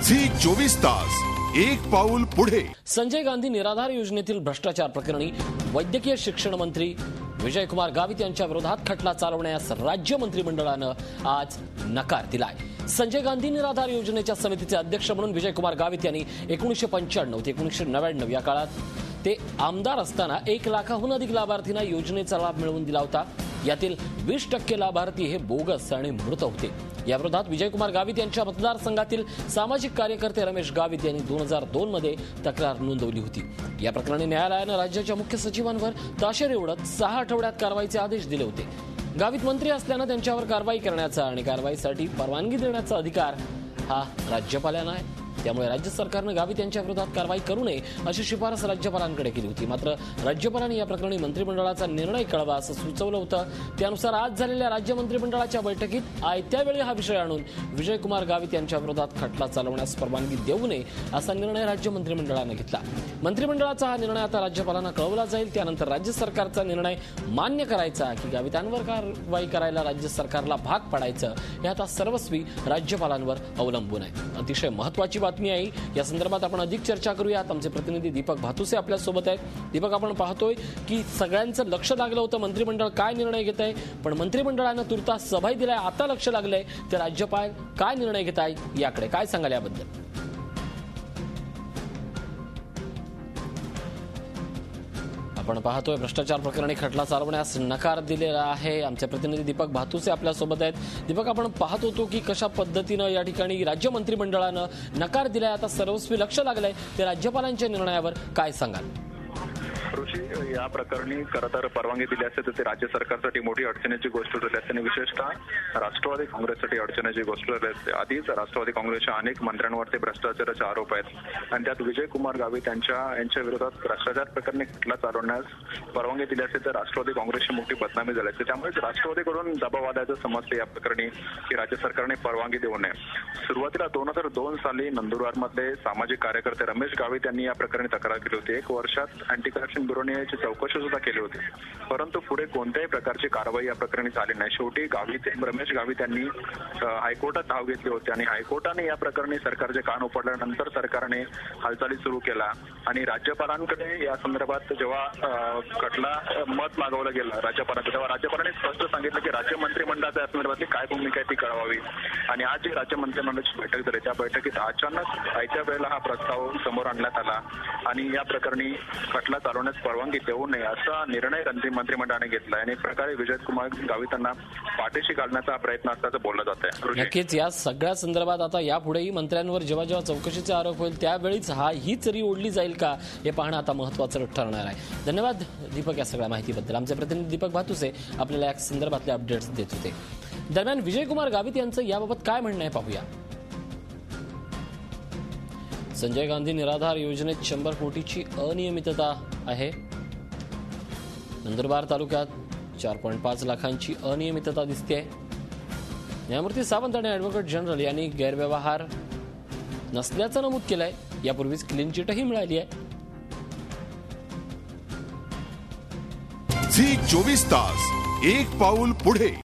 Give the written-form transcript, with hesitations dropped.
Zee 24 तास एक पाऊल पुढे। संजय गांधी निराधार योजनेतील भ्रष्टाचार प्रकरणी वैद्यकीय शिक्षण मंत्री विजयकुमार गावित यांच्या विरोधात खटला चालवण्यास राज्य मंत्रिमंडळानं आज नकार दिलाय। संजय गांधी निराधार योजनेच्या समितीचे अध्यक्ष म्हणून विजयकुमार गावित यांनी 1995 ते 1999 या काळात ते आमदार असताना 1 लाखाहून अधिक लाभार्थींना योजनेचा लाभ मिळवून दिला होता। यातील 20% लाभार्थी हे बोगस आणि मृत होते। या विरोधात विजयकुमार गावित यांच्या मतदारसंघातील सामाजिक कार्यकर्ते रमेश गावित यांनी 2002 मध्ये तक्रार नोंदवली होती। या प्रकरणी न्यायालयानं राज्याच्या मुख्य सचिवांवर ताशेरे ओढत 6 आठवड्यात कारवाईचे आदेश दिले होते। गावित मंत्री असल्यानं त्यांच्यावर कारवाई करण्याचा आणि कारवाईसाठी परवानगी देण्याचा अधिकार हा राज्यपालांना आहे। त्यामुळे राज्य सरकारनं गावित यांच्या विरोधात कारवाई करू नये अशी शिफारस राज्यपालांकडे केली होती। मात्र राज्यपालांनी या प्रकरणी मंत्रिमंडळाचा निर्णय कळवा असं सुचवलं होतं। त्यानुसार आज झालेल्या राज्य मंत्रिमंडळाच्या बैठकीत आयत्या वेळी हा विषय आणून विजयकुमार गावित यांच्या विरोधात खटला चालवण्यास परवानगी देऊ नये असा निर्णय राज्य मंत्रिमंडळानं घेतला। मंत्रिमंडळाचा हा निर्णय आता राज्यपालांना कळवला जाईल। त्यानंतर राज्य सरकारचा निर्णय मान्य करायचा की गावितांवर कारवाई करायला राज्य सरकारला भाग पाडायचं हे आता सर्वस्वी राज्यपालांवर अवलंबून आहे। अतिशय महत्त्वाची बातमी आहे। या संदर्भात आपण अधिक चर्चा करूयात। आमचे प्रतिनिधी दीपक भातुसे आपल्या सोबत आहेत। दीपक, आपण पाहतोय की सगळ्यांचं लक्ष लागलं होतं मंत्रिमंडळ काय निर्णय घेत आहे, पण मंत्रिमंडळानं तुर्तास सभाही दिलाय, आता लक्ष लागलंय तर राज्यपाल काय निर्णय घेत आहे याकडे काय सांगाल याबद्दल? आपण पाहतोय भ्रष्टाचार प्रकरणी खटला चालवण्यास नकार दिलेला आहे। आमचे प्रतिनिधी दीपक भातुसे आपल्या सोबत आहेत। दीपक, आपण पाहत होतो की कशा पद्धतीनं या ठिकाणी राज्य मंत्रिमंडळानं नकार दिलाय, आता सर्वस्वी लक्ष लागलंय ते राज्यपालांच्या निर्णयावर काय सांगाल? ऋषी, या प्रकरणी खरं तर परवानगी दिली असते तर ते राज्य सरकारसाठी मोठी अडचणीची गोष्ट झाली असते आणि विशेषतः राष्ट्रवादी काँग्रेससाठी अडचणीची गोष्ट झाली असते। आधीच राष्ट्रवादी काँग्रेसच्या अनेक मंत्र्यांवरती भ्रष्टाचाराचे आरोप आहेत आणि त्यात विजयकुमार गावित यांच्या विरोधात भ्रष्टाचार प्रकरणी खटला चालवण्यास परवानगी दिली असते तर राष्ट्रवादी काँग्रेसची मोठी बदनामी झाली असते। त्यामुळे राष्ट्रवादीकडून दबाव आल्याचं समजते या प्रकरणी की राज्य सरकारने परवानगी देऊ नये। सुरुवातीला 2002 साली नंदुरबारमधले सामाजिक कार्यकर्ते रमेश गावित यांनी या प्रकरणी तक्रार केली होती। 1 वर्षात अँटी करप्शन ब्युरोने याची चौकशी सुद्धा केली होती, परंतु पुढे कोणत्याही प्रकारची कारवाई या प्रकरणी झाली नाही। शेवटी रमेश गावित यांनी हायकोर्टात धाव घेतली होती आणि हायकोर्टाने या प्रकरणी सरकारचे कान उपडल्यानंतर सरकारने हालचाली सुरू केला आणि राज्यपालांकडे या संदर्भात जेव्हा खटला मत मागवलं गेलं राज्यपालांचं, तेव्हा राज्यपालांनी स्पष्ट सांगितलं की राज्य मंत्रिमंडळाच्या या संदर्भातली काय भूमिका आहे ती कळवावी। आणि आज जी राज्य मंत्रिमंडळाची बैठक झाली त्या बैठकीत अचानक आयत्या वेळेला हा प्रस्ताव समोर आणण्यात आला आणि या प्रकरणी खटला चालवण्यास परवानगी देऊ नये असा निर्णय मंत्रिमंडळाने घेतला आणि एक प्रकारे विजयकुमार गावितांना पाठीशी घालण्याचा प्रयत्न असल्याचं बोललं जात आहे। नक्कीच या सगळ्या संदर्भात आता यापुढेही मंत्र्यांवर जेव्हा जेव्हा चौकशीचे आरोप होईल त्यावेळीच ही चरी ओढली जाईल का हे पाहणं आता महत्त्वाचं ठरणार आहे। धन्यवाद दीपक या सगळ्या माहितीबद्दल। आमचे प्रतिनिधी दीपक भातुसे आपल्याला या संदर्भातले अपडेट्स देत होते। दरम्यान विजयकुमार गावित यांचं याबाबत काय म्हणणं आहे पाहूया। संजय गांधी निराधार योजनेत 100 कोटीची अनियमितता आहे। नंदुरबार तालुक्यात 4.5 लाखांची अनियमितता दिसते। न्यायमूर्ती सावंत आणि ॲडव्होकेट जनरल यांनी गैरव्यवहार नसल्याचं नमूद केलंय। यापूर्वीच क्लीन चिटही मिळाली आहे। झी 24 तास एक पाऊल पुढे।